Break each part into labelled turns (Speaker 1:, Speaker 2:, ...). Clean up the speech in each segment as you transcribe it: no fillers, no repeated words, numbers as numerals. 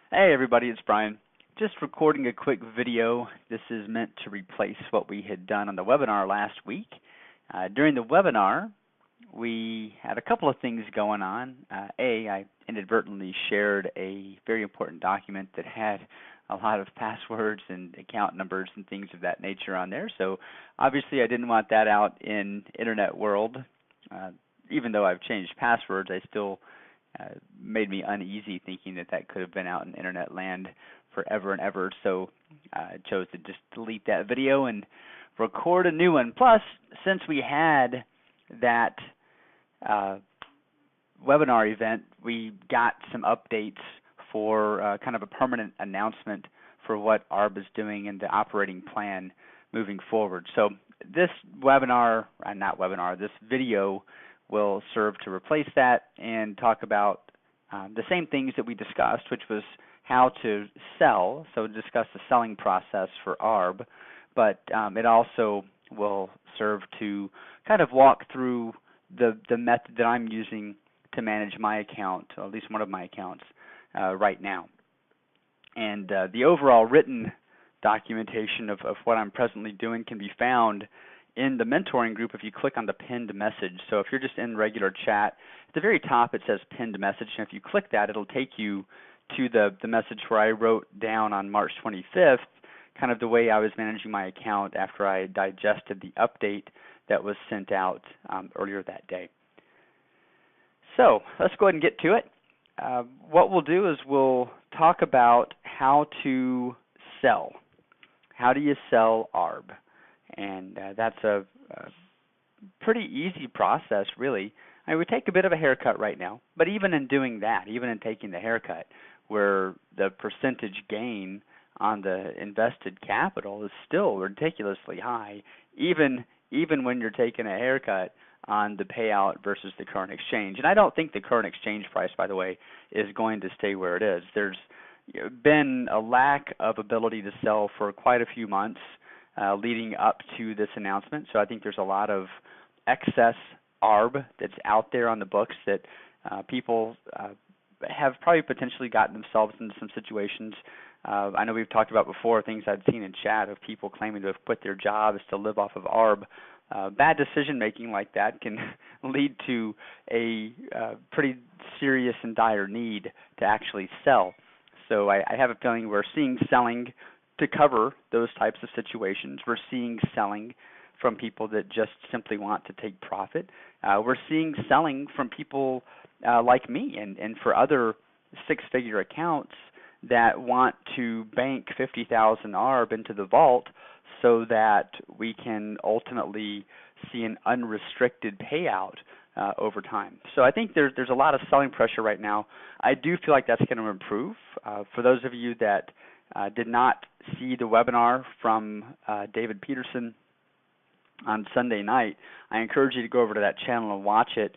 Speaker 1: Hey everybody, it's Brian. Just recording a quick video. This is meant to replace what we had done on the webinar last week. During the webinar, we had a couple of things going on. I inadvertently shared a very important document that had a lot of passwords and account numbers and things of that nature on there. So obviously I didn't want that out in internet world. Even though I've changed passwords, I still made me uneasy thinking that that could have been out in internet land forever and ever. So I chose to just delete that video and record a new one. Plus, since we had that webinar event, we got some updates for kind of a permanent announcement for what ARB is doing and the operating plan moving forward. So this this video will serve to replace that and talk about the same things that we discussed, which was how to sell, so discuss the selling process for ARB, but it also will serve to kind of walk through the method that I'm using to manage my account, or at least one of my accounts, right now. And the overall written documentation of what I'm presently doing can be found in the mentoring group if you click on the pinned message. So if you're just in regular chat, at the very top it says pinned message, and if you click that, it'll take you to the message where I wrote down on March 25th kind of the way I was managing my account after I digested the update that was sent out earlier that day. So let's go ahead and get to it. What we'll do is we'll talk about how to sell. How do you sell ARB? And that's a pretty easy process, really. I mean, we take a bit of a haircut right now, but even in doing that, even in taking the haircut, where the percentage gain on the invested capital is still ridiculously high, even when you're taking a haircut on the payout versus the current exchange. And I don't think the current exchange price, by the way, is going to stay where it is. There's been a lack of ability to sell for quite a few months leading up to this announcement. So I think there's a lot of excess ARB that's out there on the books that people have probably potentially gotten themselves into some situations. I know we've talked about before things I'd seen in chat of people claiming to have quit their jobs to live off of ARB. Bad decision making like that can lead to a pretty serious and dire need to actually sell. So I have a feeling we're seeing selling to cover those types of situations. We're seeing selling from people that just simply want to take profit. We're seeing selling from people like me and for other six-figure accounts that want to bank 50,000 ARB into the vault so that we can ultimately see an unrestricted payout over time. So I think there's a lot of selling pressure right now. I do feel like that's going to improve. For those of you that did not see the webinar from David Peterson on Sunday night, I encourage you to go over to that channel and watch it.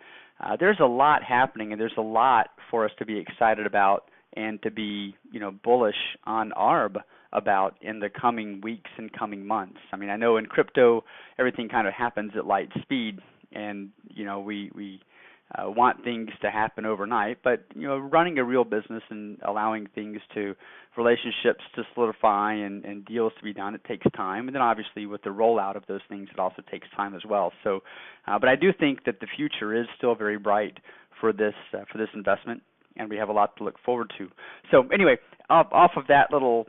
Speaker 1: There's a lot happening, and there's a lot for us to be excited about and to be, bullish on ARB about in the coming weeks and coming months. I mean, I know in crypto everything kind of happens at light speed, and we want things to happen overnight, but running a real business and allowing relationships to solidify and deals to be done, it takes time. And then obviously with the rollout of those things, it also takes time as well. So, but I do think that the future is still very bright for this investment, and we have a lot to look forward to. So anyway, off of that little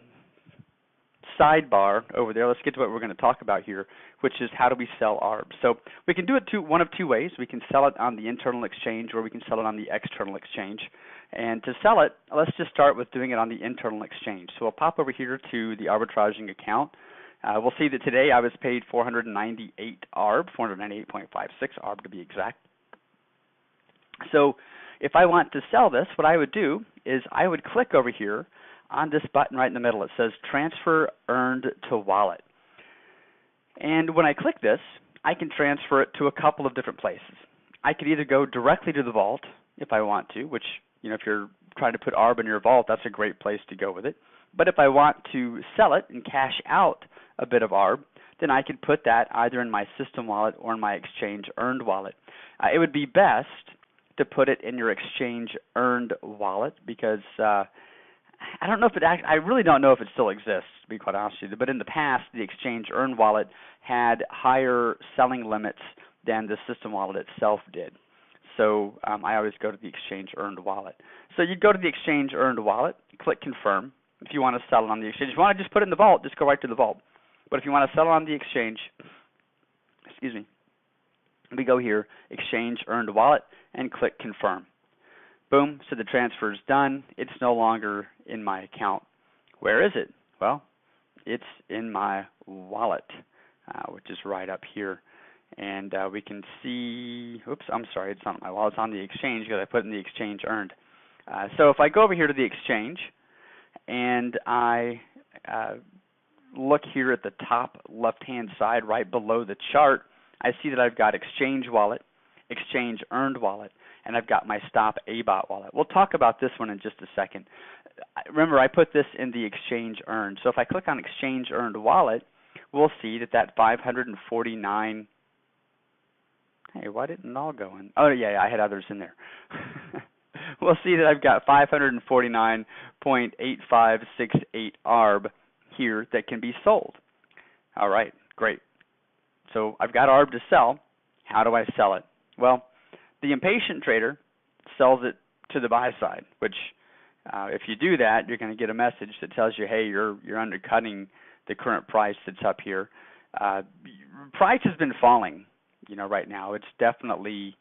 Speaker 1: sidebar over there, let's get to what we're going to talk about here, which is how do we sell ARB. So we can do it one of two ways. We can sell it on the internal exchange, or we can sell it on the external exchange. And to sell it, let's just start with doing it on the internal exchange. So we'll pop over here to the arbitraging account. We'll see that today I was paid 498 ARB, 498.56 ARB to be exact. So if I want to sell this, what I would do is I would click over here on this button right in the middle. It says Transfer Earned to Wallet. And when I click this, I can transfer it to a couple of different places. I could either go directly to the vault if I want to, which, if you're trying to put ARB in your vault, that's a great place to go with it. But if I want to sell it and cash out a bit of ARB, then I could put that either in my system wallet or in my exchange earned wallet. It would be best to put it in your exchange earned wallet because I don't know if I really don't know if it still exists, to be quite honest with you. But in the past, the Exchange Earned Wallet had higher selling limits than the System Wallet itself did. So I always go to the Exchange Earned Wallet. So you go to the Exchange Earned Wallet, click Confirm. If you want to sell it on the exchange, if you want to just put it in the vault, just go right to the vault. But if you want to sell it on the exchange, excuse me, we go here, Exchange Earned Wallet, and click Confirm. Boom, so the transfer is done. It's no longer in my account. Where is it? Well, it's in my wallet, which is right up here. And we can see, oops, I'm sorry, it's not my wallet, it's on the exchange because I put in the Exchange Earned. So if I go over here to the exchange and I look here at the top left-hand side right below the chart, I see that I've got Exchange Wallet, Exchange Earned Wallet, and I've got my Stop ABOT wallet. We'll talk about this one in just a second. Remember, I put this in the Exchange Earned. So if I click on Exchange Earned Wallet, we'll see that 549. Hey, why didn't it all go in? Oh, yeah, I had others in there. We'll see that I've got 549.8568 ARB here that can be sold. All right, great. So I've got ARB to sell. How do I sell it? Well, the impatient trader sells it to the buy side, which if you do that, you're going to get a message that tells you, hey, you're undercutting the current price that's up here. Price has been falling, right now. It's definitely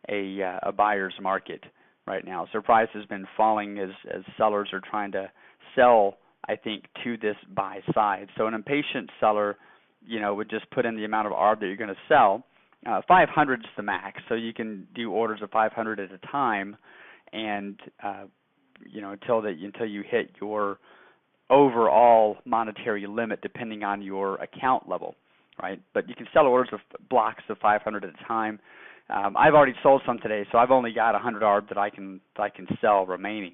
Speaker 1: a buyer's market right now. So price has been falling as sellers are trying to sell, I think, to this buy side. So an impatient seller, would just put in the amount of ARB that you're going to sell. 500 is the max, so you can do orders of 500 at a time, and until you hit your overall monetary limit, depending on your account level, right? But you can sell orders of blocks of 500 at a time. I've already sold some today, so I've only got 100 ARB that I can sell remaining.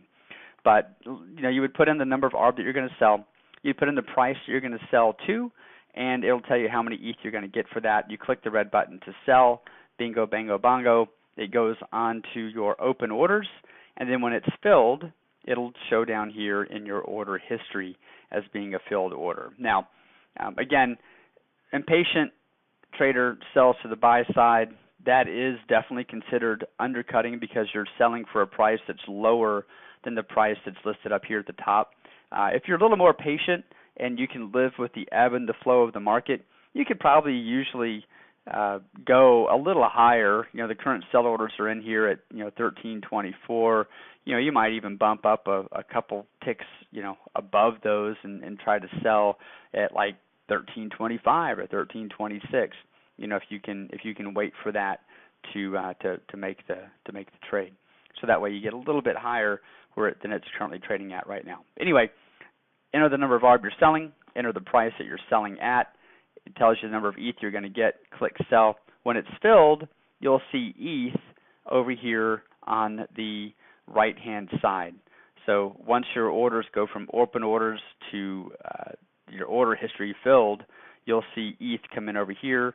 Speaker 1: But you would put in the number of ARB that you're going to sell. You put in the price that you're going to sell to, and it'll tell you how many ETH you're going to get for that. You click the red button to sell. Bingo, bango, bongo. It goes on to your open orders, and then when it's filled, it'll show down here in your order history as being a filled order. Now, again, impatient trader sells to the buy side. That is definitely considered undercutting because you're selling for a price that's lower than the price that's listed up here at the top. If you're a little more patient and you can live with the ebb and the flow of the market, you could probably usually go a little higher. The current sell orders are in here at 1324. You might even bump up a couple ticks above those and try to sell at like 1325 or 1326. If you can wait for that to make the trade. So that way you get a little bit higher than it's currently trading at right now. Anyway, enter the number of ARB you're selling, enter the price that you're selling at. It tells you the number of ETH you're going to get. Click sell. When it's filled, you'll see ETH over here on the right-hand side. So once your orders go from open orders to your order history filled, you'll see ETH come in over here,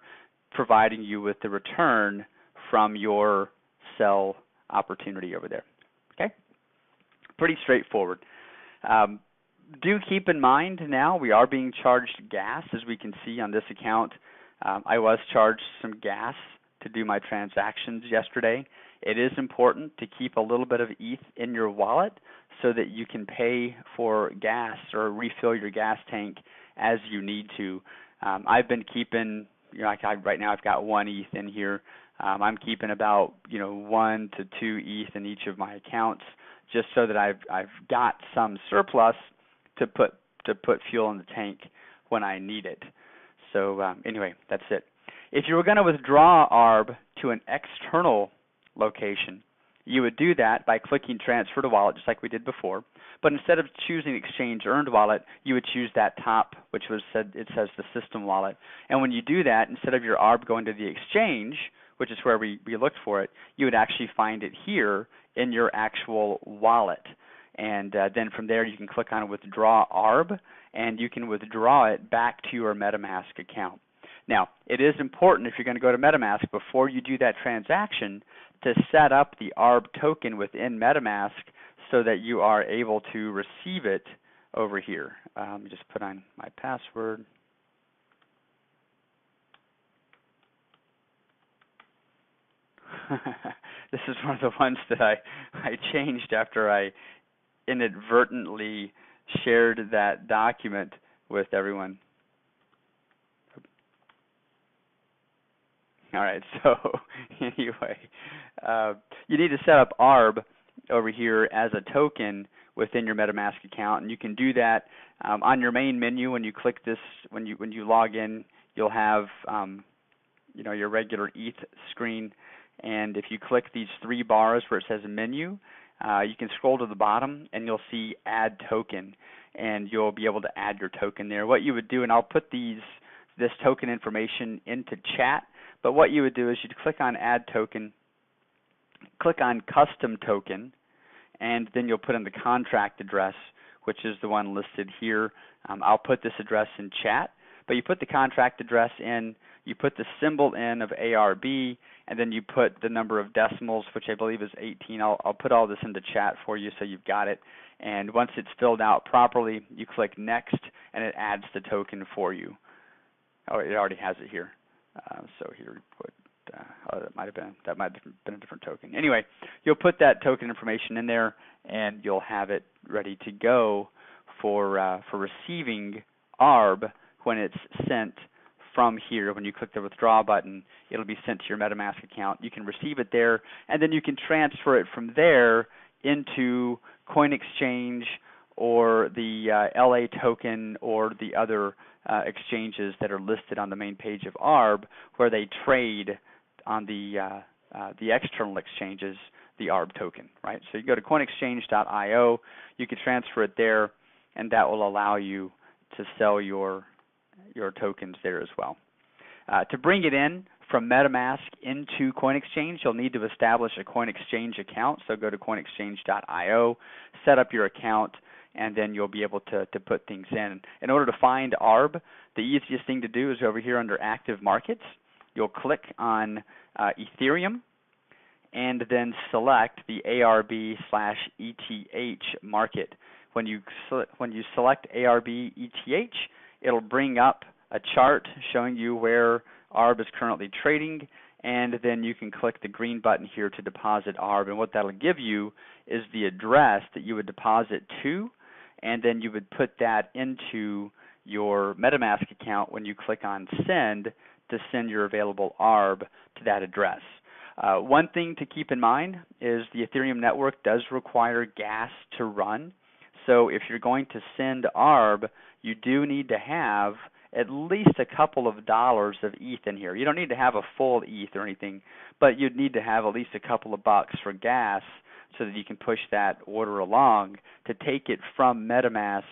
Speaker 1: providing you with the return from your sell opportunity over there. Okay? Pretty straightforward. Do keep in mind now we are being charged gas, as we can see on this account. I was charged some gas to do my transactions yesterday. It is important to keep a little bit of ETH in your wallet so that you can pay for gas or refill your gas tank as you need to. I've been keeping, right now I've got 1 ETH in here. I'm keeping about 1 to 2 ETH in each of my accounts, just so that I've got some surplus to put fuel in the tank when I need it. So anyway, that's it. If you were going to withdraw ARB to an external location, you would do that by clicking Transfer to Wallet, just like we did before. But instead of choosing Exchange Earned Wallet, you would choose that top, which says the System Wallet. And when you do that, instead of your ARB going to the exchange, which is where we looked for it, you would actually find it here in your actual wallet. And then from there, you can click on Withdraw ARB, and you can withdraw it back to your MetaMask account. Now, it is important if you're going to go to MetaMask before you do that transaction to set up the ARB token within MetaMask so that you are able to receive it over here. Let me just put on my password. This is one of the ones that I changed after I inadvertently shared that document with everyone. All right, so anyway, you need to set up ARB over here as a token within your MetaMask account, and you can do that on your main menu. When you click this, when you log in, you'll have your regular ETH screen, and if you click these three bars where it says menu, you can scroll to the bottom and you'll see add token, and you'll be able to add your token there. What you would do, and I'll put this token information into chat, but what you would do is you'd click on add token, click on custom token, and then you'll put in the contract address, which is the one listed here. I'll put this address in chat, but you put the contract address in, you put the symbol in of ARB, and then you put the number of decimals, which I believe is 18. I'll put all this into chat for you so you've got it. And once it's filled out properly, you click next, and it adds the token for you. Oh, it already has it here. So here we put, that might have been a different token. Anyway, you'll put that token information in there, and you'll have it ready to go for receiving ARB when it's sent from here. When you click the withdraw button, it'll be sent to your MetaMask account. You can receive it there, and then you can transfer it from there into CoinExchange or the LA token or the other exchanges that are listed on the main page of ARB, where they trade on the external exchanges the ARB token, right? So you go to coinexchange.io, you can transfer it there, and that will allow you to sell your tokens there as well. To bring it in from MetaMask into CoinExchange, you'll need to establish a CoinExchange account. So go to coinexchange.io, set up your account, and then you'll be able to put things in. In order to find ARB, the easiest thing to do is over here under Active Markets. You'll click on Ethereum, and then select the ARB/ETH market. When you select ARB/ETH, it'll bring up a chart showing you where ARB is currently trading, and then you can click the green button here to deposit ARB. And what that'll give you is the address that you would deposit to, and then you would put that into your MetaMask account when you click on send to send your available ARB to that address. One thing to keep in mind is the Ethereum network does require gas to run. So if you're going to send ARB, you do need to have at least a couple of dollars of ETH in here. You don't need to have a full ETH or anything, but you'd need to have at least a couple of bucks for gas so that you can push that order along to take it from MetaMask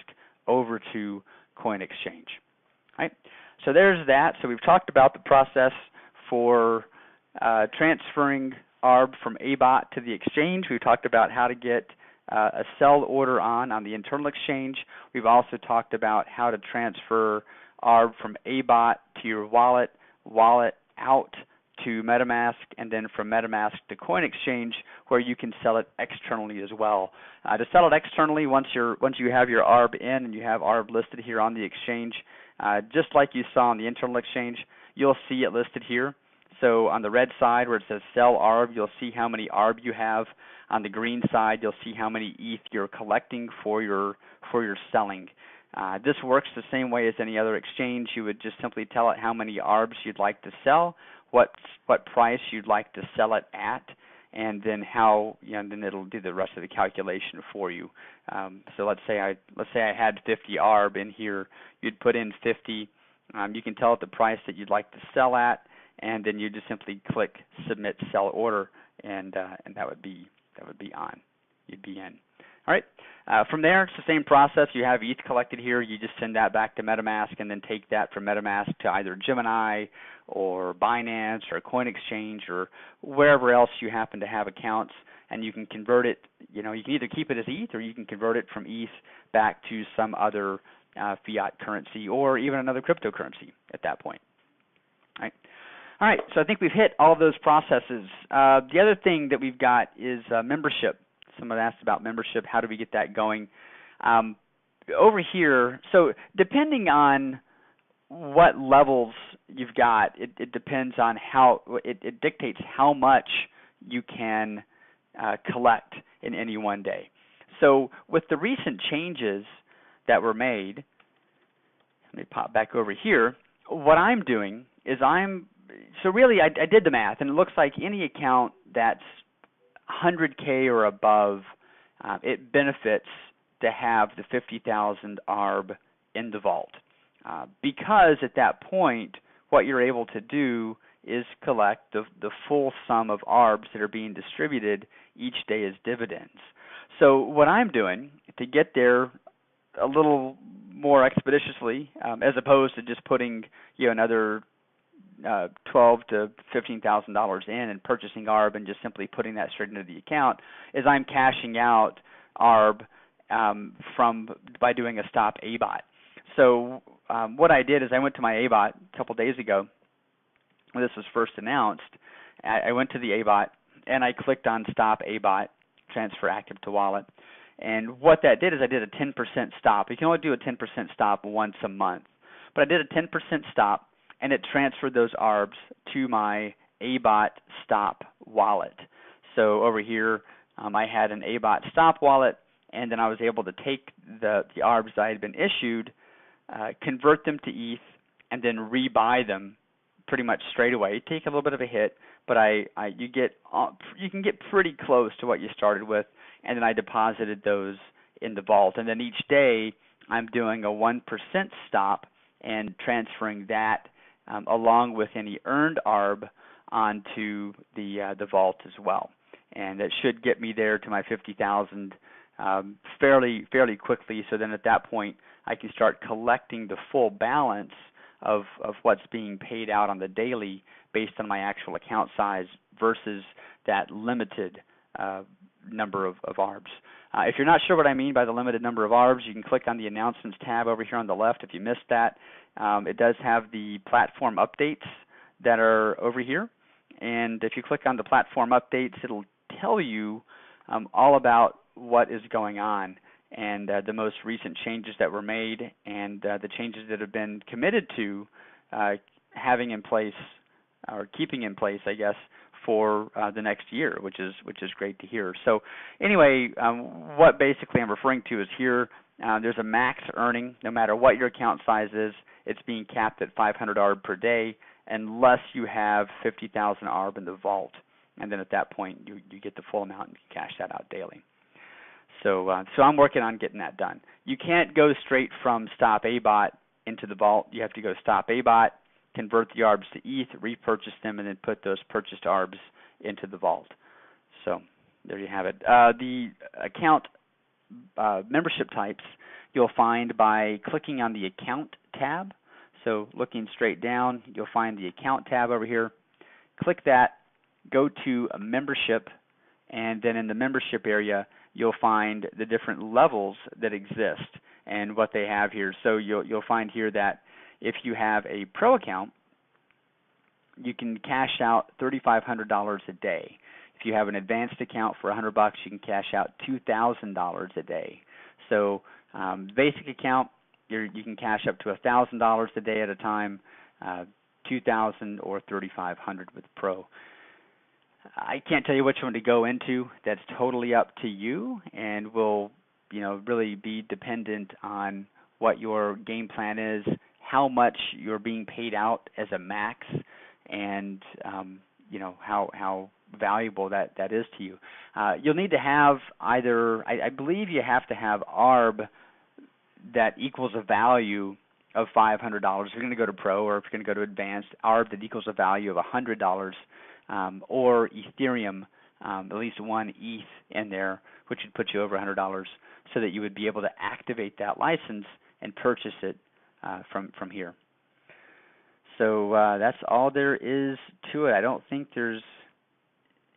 Speaker 1: over to CoinExchange. Right? So there's that. So we've talked about the process for transferring ARB from ABOT to the exchange. We've talked about how to get a sell order on the internal exchange. We've also talked about how to transfer ARB from ABOT to your wallet out to MetaMask, and then from MetaMask to CoinExchange, where you can sell it externally as well. To sell it externally, once you have your ARB in and you have ARB listed here on the exchange, just like you saw on the internal exchange, you'll see it listed here. So on the red side where it says sell ARB, you'll see how many ARB you have. On the green side, you'll see how many ETH you're collecting for your selling. This works the same way as any other exchange. You would just simply tell it how many ARBs you'd like to sell, what price you'd like to sell it at, and then then it'll do the rest of the calculation for you. So let's say I had 50 ARB in here. You'd put in 50. You can tell it the price that you'd like to sell at, and then you just simply click submit sell order, and that would be on. You'd be in. All right. From there, it's the same process. You have ETH collected here. You just send that back to MetaMask, and then take that from MetaMask to either Gemini or Binance or CoinExchange or wherever else you happen to have accounts, and you can convert it. You can either keep it as ETH, or you can convert it from ETH back to some other fiat currency or even another cryptocurrency at that point. All right, so I think we've hit all of those processes. The other thing that we've got is membership. Someone asked about membership. How do we get that going? Over here, so depending on what levels you've got, it depends on how it dictates how much you can collect in any one day. So with the recent changes that were made, let me pop back over here. What I'm doing is I did the math, and it looks like any account that's 100K or above, it benefits to have the 50,000 ARB in the vault. Because at that point, what you're able to do is collect the full sum of ARBs that are being distributed each day as dividends. So what I'm doing to get there a little more expeditiously, as opposed to just putting another $12,000 to $15,000 in and purchasing ARB and just simply putting that straight into the account, is I'm cashing out ARB by doing a stop ABOT. So what I did is I went to my ABOT a couple days ago when this was first announced. I went to the ABOT and I clicked on Stop ABOT, Transfer Active to Wallet. And what that did is I did a 10% stop. You can only do a 10% stop once a month. But I did a 10% stop, and it transferred those ARBs to my ABOT Stop wallet. So over here, I had an ABOT Stop wallet, and then I was able to take the ARBs that I had been issued, convert them to ETH, and then rebuy them pretty much straight away. Take a little bit of a hit, but you can get pretty close to what you started with, and then I deposited those in the vault. And then each day I'm doing a 1% stop and transferring that along with any earned ARB onto the vault as well. And that should get me there to my 50,000 fairly quickly. So then at that point I can start collecting the full balance of what's being paid out on the daily based on my actual account size versus that limited number of ARBs. If you're not sure what I mean by the limited number of ARBs, you can click on the Announcements tab over here on the left if you missed that. It does have the platform updates that are over here. And if you click on the platform updates, it'll tell you all about what is going on and the most recent changes that were made and the changes that have been committed to having in place or keeping in place, I guess, for the next year, which is great to hear. So anyway, what basically I'm referring to is here, there's a max earning. No matter what your account size is, it's being capped at 500 ARB per day unless you have 50,000 ARB in the vault. And then at that point, you get the full amount and you can cash that out daily. So I'm working on getting that done. You can't go straight from Stop ABOT into the vault. You have to go Stop ABOT, convert the ARBs to ETH, repurchase them, and then put those purchased ARBs into the vault. So there you have it. The account membership types you'll find by clicking on the Account tab. So looking straight down, you'll find the Account tab over here. Click that, go to a Membership, and then in the Membership area, you'll find the different levels that exist and what they have here. So you'll find here that if you have a Pro account, you can cash out $3,500 a day. If you have an advanced account for $100, you can cash out $2,000 a day. So basic account, you can cash up to $1,000 a day at a time, $2,000 or $3,500 with Pro. I can't tell you which one to go into. That's totally up to you, and will really be dependent on what your game plan is, how much you're being paid out as a max, and how valuable that is to you. You'll need to have either, I believe you have to have ARB that equals a value of $500 if you're going to go to Pro, or if you're going to go to Advanced, ARB that equals a value of $100, or Ethereum, at least one ETH in there, which would put you over $100, so that you would be able to activate that license and purchase it from here. So that's all there is to it. I don't think there's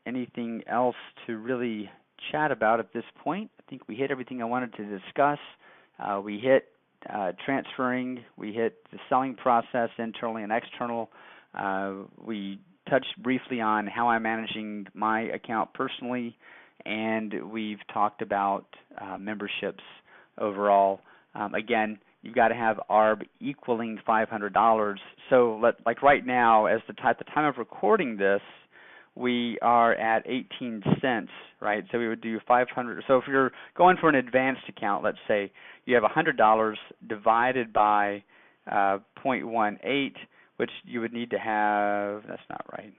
Speaker 1: anything else to really chat about at this point. I think we hit everything I wanted to discuss. We hit transferring, we hit the selling process internally and external. We touched briefly on how I'm managing my account personally, and we've talked about memberships overall. Again, you've got to have ARB equaling $500. So like right now, as the time of recording this, we are at 18 cents, right? So we would do 500. So if you're going for an advanced account, let's say you have $100 divided by 0.18, which you would need to have. That's not right.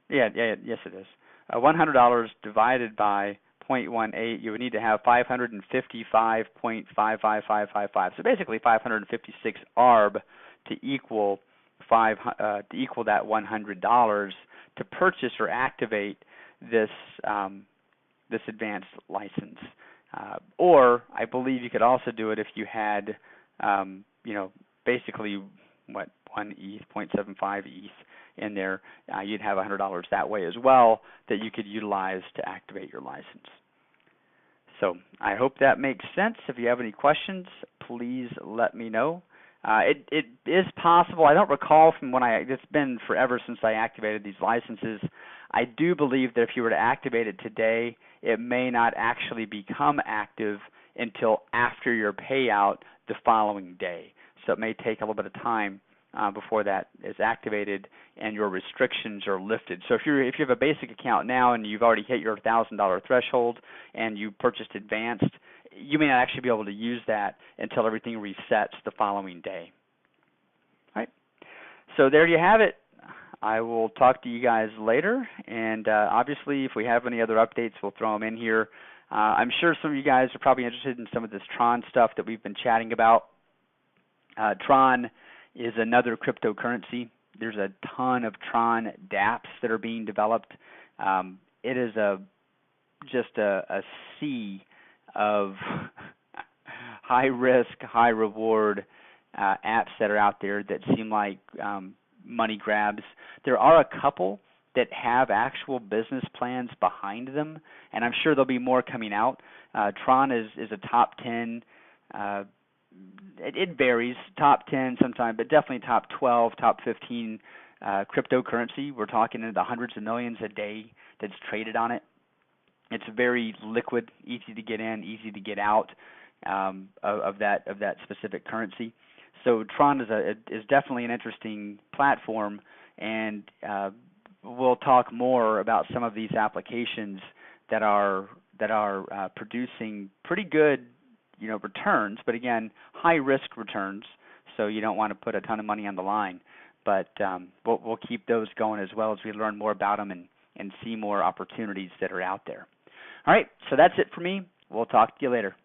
Speaker 1: Yes, it is. $100 divided by 0.18, you would need to have 555.55555. So basically 556 ARB to equal that $100 to purchase or activate this this advanced license. Or I believe you could also do it if you had basically 1 ETH, 0.75 ETH in there. You'd have $100 that way as well that you could utilize to activate your license. So I hope that makes sense. If you have any questions, please let me know. It is possible. I don't recall from it's been forever since I activated these licenses. I do believe that if you were to activate it today, it may not actually become active until after your payout the following day. So it may take a little bit of time before that is activated and your restrictions are lifted. So if you have a basic account now and you've already hit your $1,000 threshold and you purchased advanced, you may not actually be able to use that until everything resets the following day. All right. So there you have it. I will talk to you guys later, and obviously if we have any other updates, we'll throw them in here. I'm sure some of you guys are probably interested in some of this Tron stuff that we've been chatting about. Tron is another cryptocurrency. There's a ton of Tron dApps that are being developed. It is just a sea of high risk, high reward apps that are out there that seem like money grabs. There are a couple that have actual business plans behind them, and I'm sure there'll be more coming out. Tron is a top 10. It varies, top 10 sometimes, but definitely top 12, top 15 cryptocurrency. We're talking into the hundreds of millions a day that's traded on it. It's very liquid, easy to get in, easy to get out of that specific currency. So Tron is definitely an interesting platform, and we'll talk more about some of these applications that are producing pretty good returns, but again, high risk returns. So you don't want to put a ton of money on the line. But we'll keep those going as well as we learn more about them and see more opportunities that are out there. All right, so that's it for me. We'll talk to you later.